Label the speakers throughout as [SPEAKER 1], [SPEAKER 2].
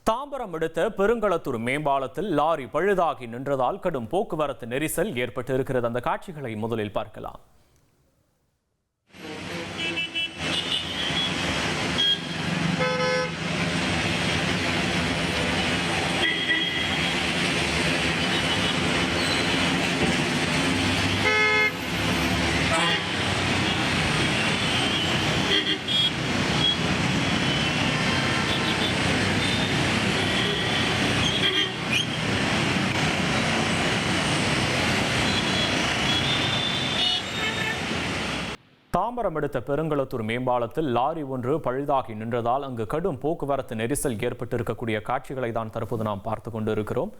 [SPEAKER 1] தாம்பரம் அடுத்த பெருங்களத்தூர் மேம்பாலத்தில் லாரி பழுதாகி நின்றதால் கடும் போக்குவரத்து நெரிசல் ஏற்பட்டு இருக்கிறது. அந்த காட்சிகளை முதலில் பார்க்கலாம். தாம்பரம் அடுத்த பெருங்களத்தூர் மேம்பாலத்தில் லாரி ஒன்று பழுதாகி நின்றதால் அங்கு கடும் போக்குவரத்து நெரிசல் ஏற்பட்டிருக்கக்கூடிய காட்சிகளை தான் தற்போது நாம் பார்த்து கொண்டிருக்கிறோம்.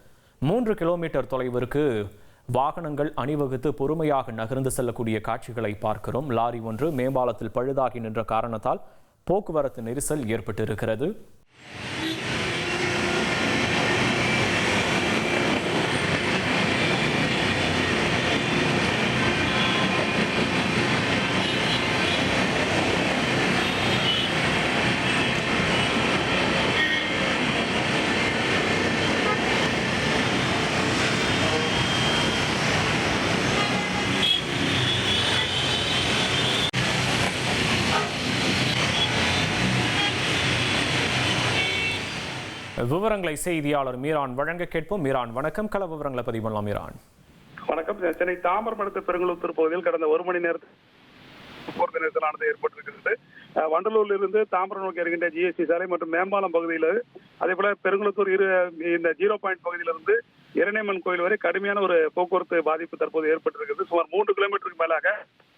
[SPEAKER 1] 3 கிலோமீட்டர் தொலைவிற்கு வாகனங்கள் அணிவகுத்து பொறுமையாக நகர்ந்து செல்லக்கூடிய காட்சிகளை பார்க்கிறோம். லாரி ஒன்று மேம்பாலத்தில் பழுதாகி நின்ற காரணத்தால் போக்குவரத்து நெரிசல் ஏற்பட்டிருக்கிறது. விவரங்களை செய்தியாளர் மீரான் வழங்க கேட்போம். மீரான் வணக்கம். கள விவரங்களை பதிவு பண்ணலாம். மீரான்
[SPEAKER 2] வணக்கம். சென்னை தாம்பரம் அடுத்த பெருங்களத்தூர் பகுதியில் கடந்த 1 மணி நேரத்தில் போக்குவரத்து நெரிசலானது ஏற்பட்டிருக்கிறது. வண்டலூரில் இருந்து தாம்பரம் நோக்கி இருக்கின்ற ஜிஎஸ்டி சாலை மற்றும் மேம்பாலம் பகுதியில், அதே போல பெருங்களத்தூர் இந்த 0 பாயிண்ட் பகுதியிலிருந்து இரணையம்மன் கோயில் வரை கடுமையான ஒரு போக்குவரத்து பாதிப்பு தற்போது ஏற்பட்டிருக்கிறது. சுமார் 3 கிலோமீட்டருக்கு மேலாக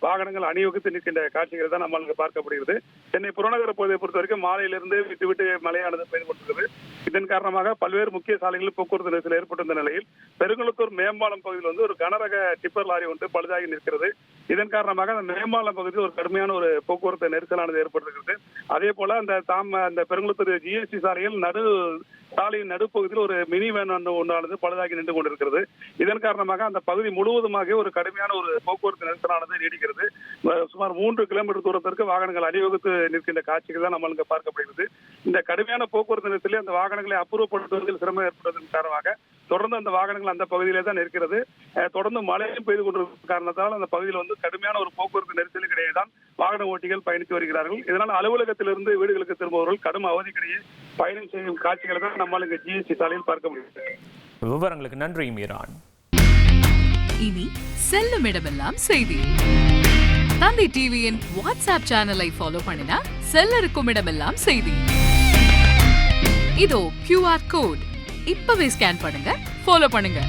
[SPEAKER 2] வாகனங்கள் அணிவகுத்து நிற்கின்ற காட்சிகள் தான் நம்மளுக்கு பார்க்கப்படுகிறது. சென்னை புறநகர பகுதியை பொறுத்த வரைக்கும் மாலையிலிருந்து விட்டு மழையானது பெய்து கொண்டிருக்கிறது. இதன் காரணமாக பல்வேறு முக்கிய சாலைகளில் போக்குவரத்து நெரிசல் ஏற்பட்டிருந்த நிலையில் பெருங்களத்தூர் மேம்பாலம் பகுதியில் ஒரு கனரக டிப்பர் லாரி ஒன்று பழுதாகி நிற்கிறது. இதன் காரணமாக அந்த மேம்பாலம் பகுதியில் ஒரு கடுமையான ஒரு போக்குவரத்து நெரிசலானது ஏற்பட்டிருக்கிறது. அதே போல அந்த பெருங்களத்தூர் ஜிஎஸ்டி சாலையில் சாலையின் நடுப்பகுதியில் ஒரு மினி வேன் ஒன்றானது பழுதாகி நின்று கொண்டிருக்கிறது. இதன் காரணமாக அந்த பகுதி முழுவதுமாக ஒரு கடுமையான ஒரு போக்குவரத்து நெரிசலானது நீடிக்கிறது. சுமார் 3 கிலோமீட்டர் தூரத்திற்கு வாகனங்கள் அணிவகுத்து நிற்கின்ற காட்சிகள் தான் நம்மளுக்கு பார்க்கப்படுகிறது. இந்த கடுமையான போக்குவரத்து நெரிசலில் அந்த வாகனங்களை அப்புறப்படுத்துவதில் சிரமம் ஏற்படுவதன் காரணமாக தொடர்ந்து அந்த வாகனங்கள் அந்த பகுதியிலே தான் இருக்கிறது. தொடர்ந்து மழையும் பெய்து கொண்டிருக்கும் காரணத்தால் அந்த பகுதியில் கடுமையான ஒரு போக்குவரத்து நெரிசலுக்கு இடையே தான் வாகன ஓட்டிகள் பயணித்து வருகிறார்கள். இதனால் அலுவலகத்திலிருந்து வீடுகளுக்கு திரும்புபவர்கள் கடும் அவதிக்கிடையே பயணம் செய்யும் காட்சிகளை தான் நம்மால் இங்கு ஜிஎஸ்டி சாலையில் பார்க்க முடியும்.
[SPEAKER 1] விவரங்களுக்கு நன்றி மீரான்.
[SPEAKER 3] இனி செல்லும் இடமெல்லாம் செய்தி. தந்தை டிவியின் வாட்ஸ்அப் சேனலை ஃபாலோ பண்ணினா செல்ல இருக்கும் இடமெல்லாம் செய்தி. இதோ QR கோட் இப்பவே ஸ்கேன் பண்ணுங்க, ஃபாலோ பண்ணுங்க.